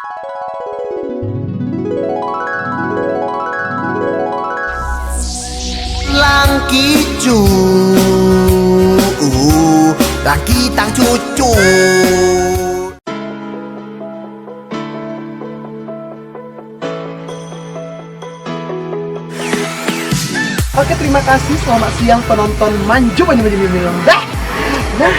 Langkicu, laki tang cucu. Oke, terima kasih. Selamat siang penonton Manju Manju Bilang. Nah,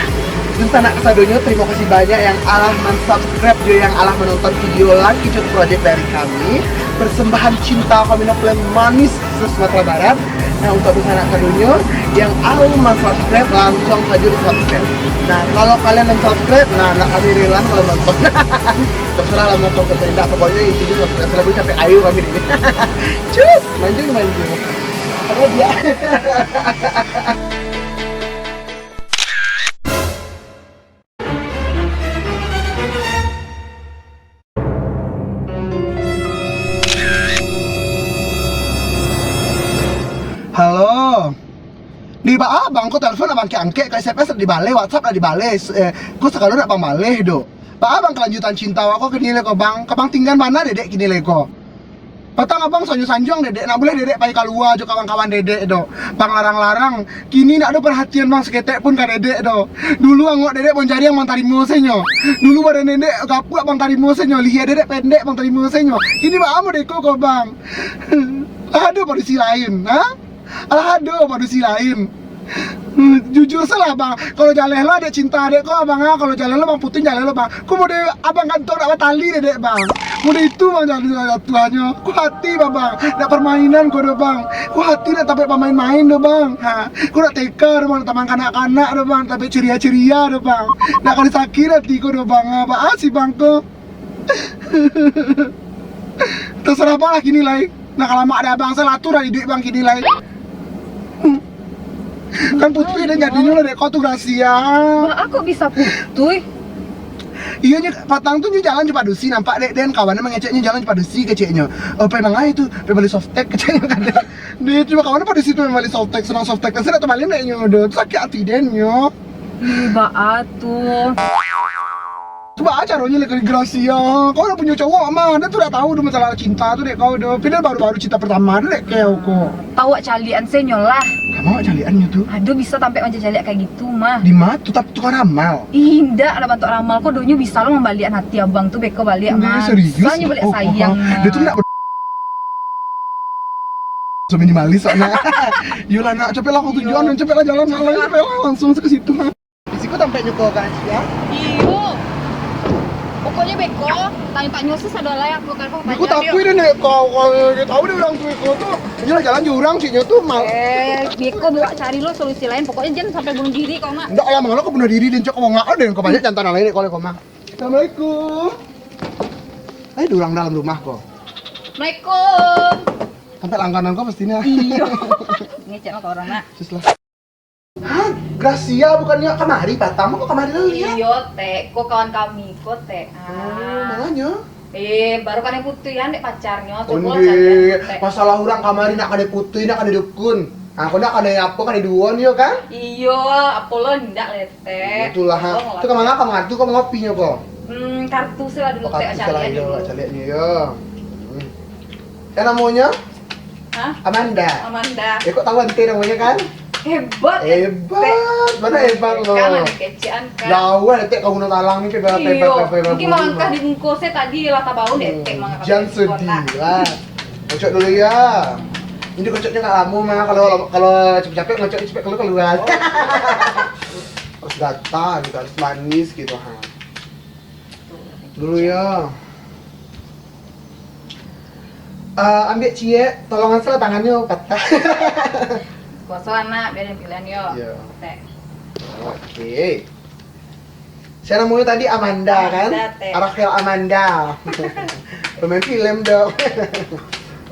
dan anak kesadonya terima kasih banyak yang alah men-subscribe juga yang alah menonton video Langkicu Project dari kami. Persembahan cinta kami yang manis Sumatera Barat. Nah, untuk anak kesadonya yang alah men-subscribe langsung saja di-subscribe. Nah, kalau kalian men-subscribe, nah kami rela kalau nonton. Terserah lah nonton ke tidak, pokoknya intinya subscribe. Selalu capek ayo kami ini. Cus, manju. Apa dia? Halo. Di abang ko telepon abang ke angke ke SMS di bale, WhatsApp di bale. Ko sekarang nak bang bale do. Abang kelanjutan cinta aku kini leko bang. Kabang tinggal mana dedek kini leko. Patang abang sanjung dedek, nak boleh dedek pai kalua jo kawan-kawan dedek do. Bang larang-larang, kini nak ada perhatian bang seketek pun ka dedek do. Dulu angok dedek bon cari yang bang tarimo senyo. Dulu badan dedek gapuk bang tarimo senyo, lihat dedek pendek bang tarimo senyo. Kini bang amo deko kok bang. Aduh manusia lain, ha? Aduh manusia lain. Jujur salah bang, kalau jalan lo ada cinta adek kok bang, kalau jalan lo bang putin jalan lo bang. Ku mau deh abang kantor nak tali dedek bang. Mudah itu bang jalan tuanya. Ku hati bang, nak permainan kau do bang. Ku hati nak tapi pemain-main do bang. Ku nak teka do bang, tamang kanak-kanak do bang, tapi ceria-ceria do bang. Nak kali sakit hati kau do bang, apa sih bang ko? Terserah bang lah kini lai. Nah kalau mak ada abang selatur dari duit bang kini lai. Kan putui dan jadinya lo dek kau tuh Gracia. Nah, aku bisa putui. Iya nya patang tuh jalan cepat dusi nampak dek dan kawannya mengeceknya jalan cepat dusi keceknya. Memang aja itu beli softtek keceknya kan. Dia cuma kawannya pada situ beli softtek senang softtek. Saya tuh balik deknya udah sakit hati denyo. Iba atuh. Coba caranya lihat Gracia. Kau udah punya cowok mah, dia tuh udah tahu udah masalah cinta tuh dek kau udah. Pindah baru-baru cinta pertama dek kau kok. Tahu calian senyolah. Kamu caliannya tuh? Aduh bisa sampai macam caliak kayak gitu mah. Di mana tuh tapi tukang ramal. Indah ada bantu ramal kok donyo bisa lo membalikan hati abang tuh beko balik mah. Serius? Soalnya balik sayang. Dia tuh enggak so minimalis soalnya. Yolah nak cepet lah kau tujuan, cepet lah jalan cepet lah langsung ke situ. Di situ sampai nyuko kan ya? Iyo. Pokoknya beko, tanya-tanya sih adalah yang aku kan kok. Aku takut deh nek kau tahu deh orang tua kau tuh. Yolah jalan jurang sih tuh mal. Beko bawa cari lo solusi lain. Pokoknya jangan sampai bunuh diri kau nggak. Enggak lah mengalah kau bunuh diri dan cok mau nggak ada yang kau banyak jantan lain kalau kau mah. Assalamualaikum. Durang dalam rumah kok. Assalamualaikum. Sampai langganan kau pastinya. Iya. Ngecek lo ke orang nak. Sus lah. Hah? Gracia bukannya kemari Batam kok kemari lu ya? Iya teh, kok kawan kami kok teh. Makanya. Baru kan yang putih ya, dek pacarnya. Onde, masalah orang kamari nak kade putih nak kade dukun. Aku nak kade apa kade duon yo kan? Iya, Apollo ndak leteh. Itulah ha. Itu kemana kamu ngantuk kamu ngopinya kok? Kartu sih lah dulu teh acaranya dulu. Acaliannya yo. Namanya? Hah? Amanda. Amanda. Kok tahu ente namanya kan? Hebat. Mana hebat lo? Kan kecian kan. Jauh nek kau guna talang nih pe. Mungkin melangkah di bungkusnya tadi lah tabau deh tek mangkah. Jangan sedih lah. Kocok dulu ya. Ini kocoknya nggak lama mah kalau capek-capek ngocok cepet keluar. Harus gata gitu, harus manis gitu ha. Dulu ya. Ambil cie, tolongan salah tangannya patah. Kuasa anak biar yang pilihan yo. Iya. Teh. Oke. Saya namanya tadi Amanda kan? Rachel Amanda. Pemain film dong.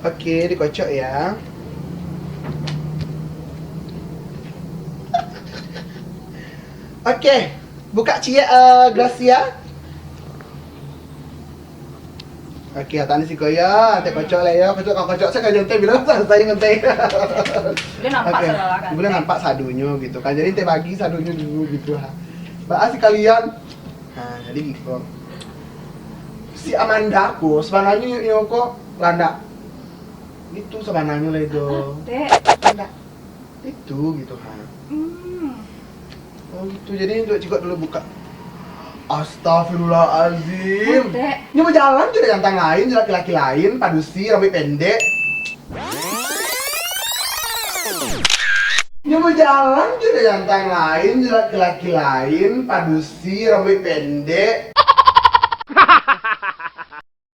Oke, dikocok ya. Oke, buka cie Gracia. Oke, tadi si Koya, teh kocok lah ya, kocok saya kayak teh bilang saya dengan teh. Boleh nampak saudara kan? Boleh nampak sadunya gitu kan, jadi teh bagi sadunya dulu gitu ha. Bahas kalian. Nah, jadi gitu. si Amanda aku sebenarnya yo kok landa itu sebenarnya lah itu Teh. landa itu gitu ha. Oh gitu jadi untuk cikgu dulu buka. Astagfirullahaladzim. Teh. Ini mau jalan juga jantan lain, laki-laki lain, padusi, rambut pendek. Ini mau jalan juga jantan lain, laki-laki lain, padusi, rambut pendek.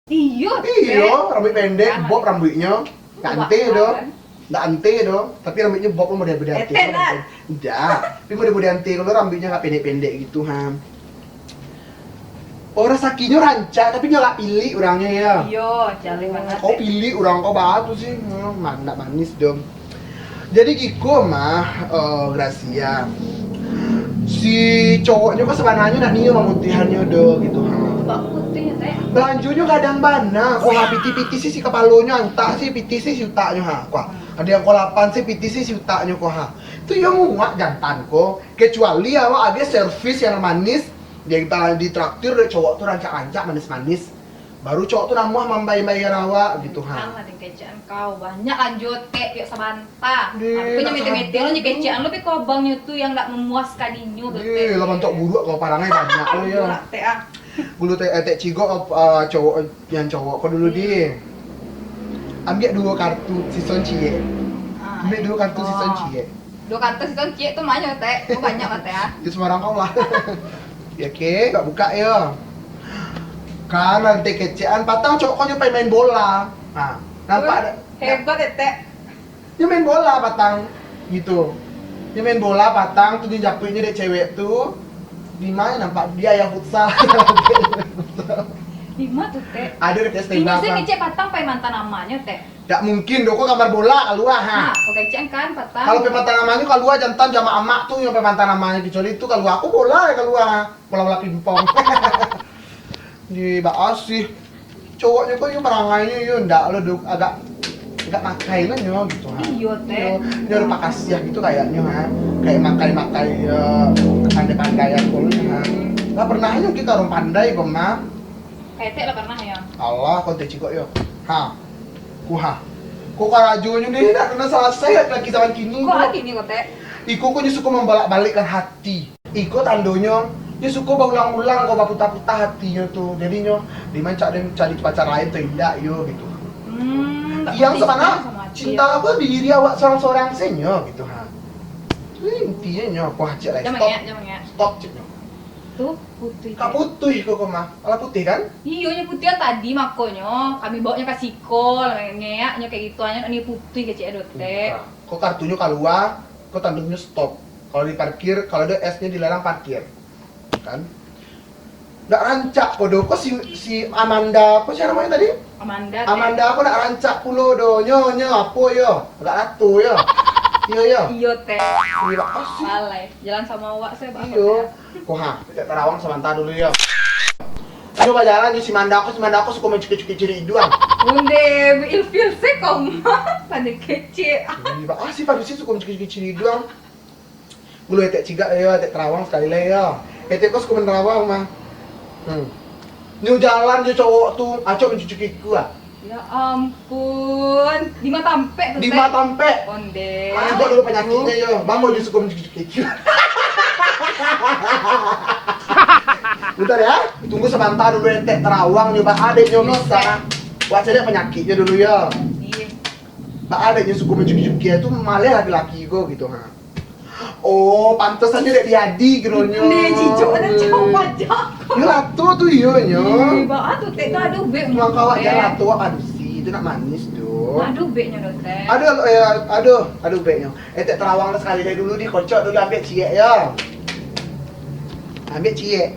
Iya, Iya, rambut pendek, bob rambutnya. Nggak ante dong. Nggak ante dong, tapi rambutnya bob lo model-model ante. Udah, tapi model-model ante kalau rambutnya nggak pendek-pendek gitu ha. Orang sakinya rancak, tapi dia nggak pilih orangnya ya. Iya, jale banget. Kau pilih orang kau batu sih, mana manis dong. Jadi Kiko mah, Gracia. Si cowoknya kok sebenarnya nak nih memutihannya do gitu ha. Bak putih ya, Teh. Belanjunya kadang bana, kok nggak piti-piti sih si kepalonya, entah sih piti sih si utaknya ha. Kok ada yang kolapan sih piti sih si utaknya kok ha. Itu yang muak jantan kok. Kecuali awak ada servis yang manis. Dia kita di traktir deh cowok tuh rancak-rancak manis-manis. Baru cowok tuh namuah mambai-mambai rawa gitu ha. Kan ada kecaan kau banyak lanjut yuk sabanta. Di, Aku nak nyemete-mete lo nyekecaan lo tapi kau abangnya tuh yang nggak memuaskan inyo tuh Ih, lah bentuk buruk kalau parangnya banyak lo ya. Teh ah. Dulu teh cigo cowok yang cowok kok dulu di. Ambil dua kartu season cie. Ambil dua kartu season cie. Dua kartu season cie tuh banyak Teh. Kau banyak mah Teh ah. Itu sembarang kau lah. Ya ke, gak buka ya. Kan nanti kecean patang cowok kau nyampe main bola. Nah, nampak ada. Hebat ya Teh. Dia main bola patang gitu. Dia main bola patang tuh dia japuinnya deh cewek tuh. Di mana nampak dia yang futsal. Lima tuh Teh. Ada di tes Ini tembak. saya kecek patang pai mantan namanya Teh. Gak mungkin dong, kok gambar bola keluar ha. Nah, kau kecek kan patang. Kalau pemantan namanya keluar jantan sama amak tuh yang pemantan namanya kecuali itu kalau aku bola ya keluar bola-bola pingpong. Di baas sih cowoknya kok yang perangainya yuk ndak lo duk agak makai nyo gitu ha. Iya Teh. Dia udah makasih gitu kayaknya ha. Kayak makai pandai-pandaian kolnya ha. Lah pernah aja kita orang pandai kok mah. Kayak Teh lah pernah ya. Allah konten cikok yo. Ha. Kuha. Kok karajonya deh tidak kena selesai lagi zaman kini. Kok lagi nih kok Teh? Iko kok suka membolak-balikkan hati. Iko tandonya dia suka berulang-ulang kok baputa-puta hatinya tuh. Jadinya dimancak dan cari pacar lain tuh tidak yo gitu. Yang sebenarnya cinta aku di diri awak seorang-seorang senyo gitu ha. Intinya nyo aku hajak lah. Jamang ya. Stop ceknya. Tuh putih. Kak putih kok mah. Ala putih kan? Iya nya putih tadi makonya. Kami bawanya ke sikol, ngeyaknya kayak gitu aja ini putih kecil edot Teh. Kok kartunya keluar, kok tanduknya stop. Kalau di parkir, kalau ada S-nya dilarang parkir. Kan? Nggak rancak podo kok si Amanda, apa sih namanya tadi? Amanda. Amanda aku nggak rancak pulo do, nyo apa yo? Nggak atu yo. Iya yo. Iya Teh. Iya asih. Balai. Jalan sama awak saya Pak. Iyo. Kok ha, kita terawang sebentar dulu yo. Coba jalan di si Manda aku suka main cuci-cuci ciri doang. Bunde, ilfil sih kau mah. Pada kecil. Iya asih pada sih suka main cuci-cuci ciri doang. Bulu etek ciga yo, etek terawang sekali lah yo. Etek kok suka main terawang mah. Nyu jalan dia cowok tuh, acok mencuci kiku ah. Ya ampun, di mata tampe tuh Di Teh. mata tampe. Onde. Coba dulu penyakitnya yo, bang mau dia suka mencuci kiku. Bentar ya, tunggu sebentar dulu etek terawang nyoba adeknya bisa. Buat saya penyakitnya dulu ya. Iya. Pak adeknya suka mencuci itu malah laki-laki gue gitu ha. Oh, pantesan dia diadi geronya. Nih, cicu ada cowok pajak. Ya latu tuh iya nyo. Bawa tuh Teh, tuh aduh be. Tuang kawak aja latu aduh sih, itu nak manis tuh. Aduh be nya dong Teh. Aduh beknya. Etek terawang sekali deh dulu dikocok dulu ambil cie ya. Ambil cie.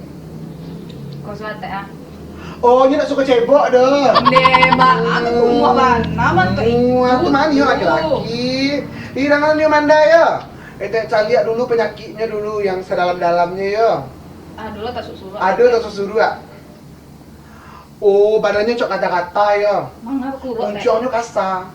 Kau suat Teh ah. Oh, ini nak suka cebok dah. Mbak, aku kumua ban. Nama tuh Aku mana yo laki-laki. Irangan dia manda ya. Cari lihat dulu penyakitnya dulu yang sedalam-dalamnya ya. Ah, dulu tak susu. Ada tak susu ya? Oh, badannya cok kata-kata ya. Mana aku keluar Teh. Muncungnya kasar.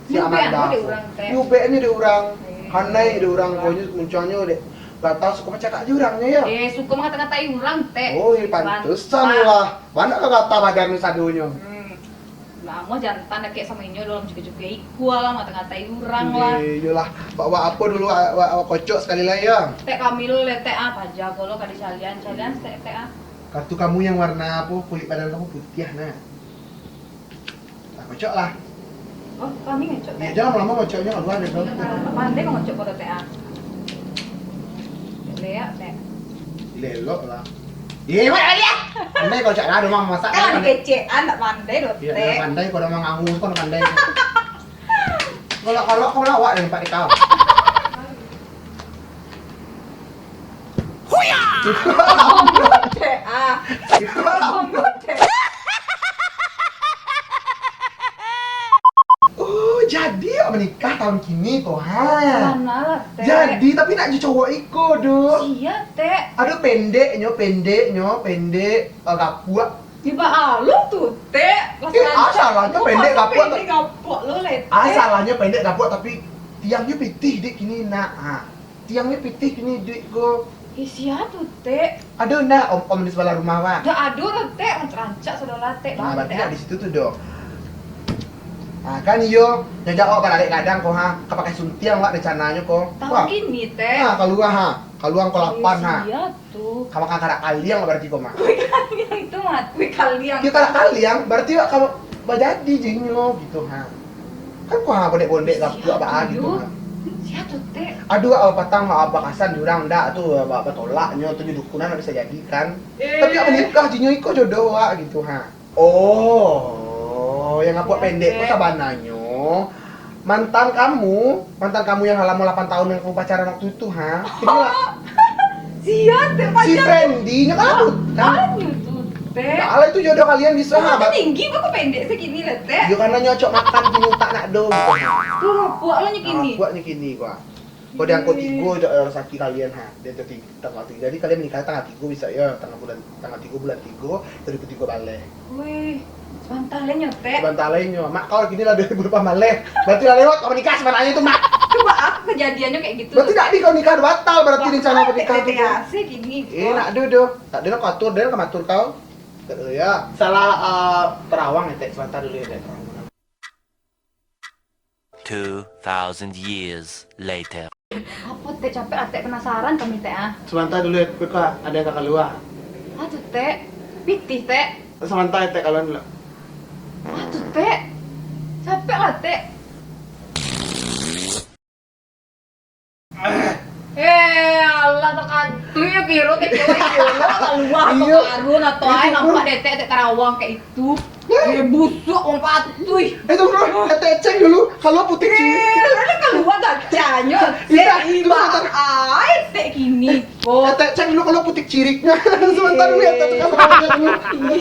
Si Nyubean Amanda. dia urang, Teh. Nyubean dia urang. Eh. Hanai dia urang, pokoknya muncungnya deh. Lah tahu suka cakap jurangnya ya. Suka ngata-ngatain orang teh. Oh, pantesan lah. Mana kata badan sadunya. Lama jantan kayak sama inyo dalam juga-juga ikual lah, ngata-ngatain orang lah. Iyalah, bawa apa dulu awak kocok sekali lah ya. Teh kami lu teh apa aja kalau kadi salian teh Kartu kamu yang warna apa? Kulit badan kamu putih nah. Nah, kocok lah. Oh, kami ngocok teh. Ya jangan lama ngocoknya keluar deh. Pandai kok ngocok foto teh. Lea teh. Lelok lah. Iya, mana dia? Pandai kocok lah, rumah masak. Kan kecean tak pandai dot Iya, teh. pandai kalau memang ngangus kan pandai. Kalau kau lawak dari Pak Dikau. Huya! Teh Oh, jadi ya menikah tahun kini kok, Mana lah teh. Jadi, tapi nak jadi cowok iko, Duk. Iya teh. Aduh pendek, gapua. Tiba alu tuh teh. Asalnya pendek gapua. Pendek gapua lu le. Asalnya pendek gapua tapi tiangnya pitih dik kini nak. Tiangnya pitih kini dik go. Sia tuh teh. Aduh nak om di sebelah rumah wa. Dah aduh tuh teh rancak saudara teh. Nah, berarti nak di situ tuh, Dok. Nah, kan iyo jajak balik kadang kok kepakai suntiang wak rencananya kok. Tahun gini teh. Nah, kaluang ko 8 Iya tuh. Kamu kan kada kaliang berarti kok mah. Kalian itu mati kalian. Dia kada kaliang berarti kamu bajadi jinyo gitu Kan kok bondek-bondek gapua apa gitu Sia tuh teh. Aduh, patang bakasan jurang dak tuh apa tolaknya tuh dukunan bisa jadi kan. Tapi apa nikah jinyo iko jodoh wa gitu Oh, yang ngapuk pendek kok sabananyo. Mantan kamu yang lama 8 tahun yang kamu pacaran waktu itu Inilah Sia teh si pacar. Friendly-nya kan. Aduh tuh teh. Nah, itu jodoh kalian bisa Tapi tinggi kok pendek segini lah teh. Yo karena nyocok makan gini tak nak do gitu. Tuh ngapuk lo nyekini. Buat nih gini gua. Kau diangkut tigo orang sakit kalian dia tuh tanggal 3. Jadi kalian menikah tanggal 3 bisa ya tanggal 3 bulan 3 2003 balik. Wih, sebentar lah nyotek. Sebentar lainnya, mak kau gini lah 2000 balik. Berarti udah lewat kau nikah sebenarnya itu mak. Coba aku kejadiannya kayak gitu. Berarti tadi kau nikah batal berarti rencana pernikahan itu. Asik gini. Nak duduk. Tak ada kau atur dia kau atur kau. Ya, salah terawang ya teh sebentar dulu ya teh. 2,000 years later. Apa teh capek teh penasaran kami teh Sebentar dulu ya, kak ada yang kakak luar. Aduh teh, pitih teh. Sebentar ya teh kalian dulu. Aduh teh, capek lah teh. Allah tak atuh ya biro teh cewek keluar Iya. atau karun atau ay nampak detek teh tarawang kayak itu. Busuk wong patuy. Tunggu, cek dulu kalau putih cilik. Lalu keluar gacanya. Iya, Iba ay teh gini kok. Cek dulu kalau putih ciriknya. Sebentar dulu ya, teh dulu.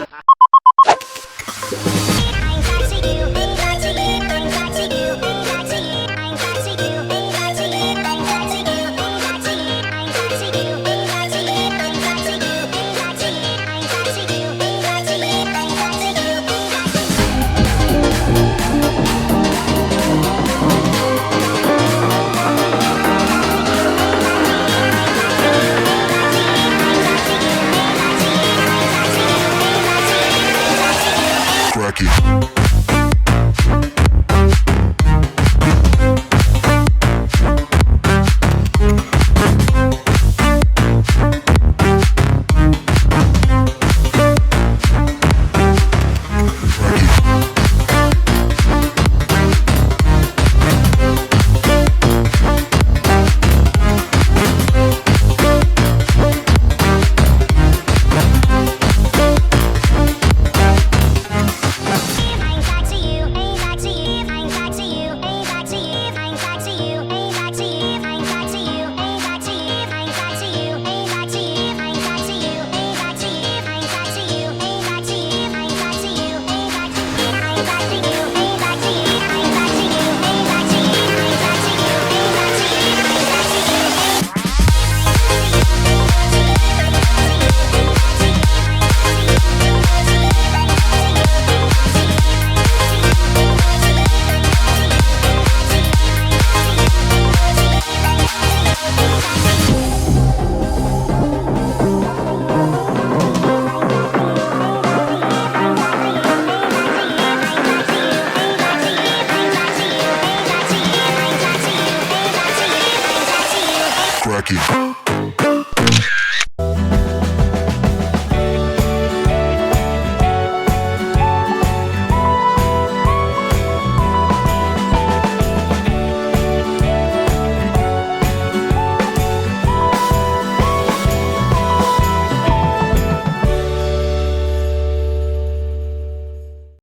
cracking.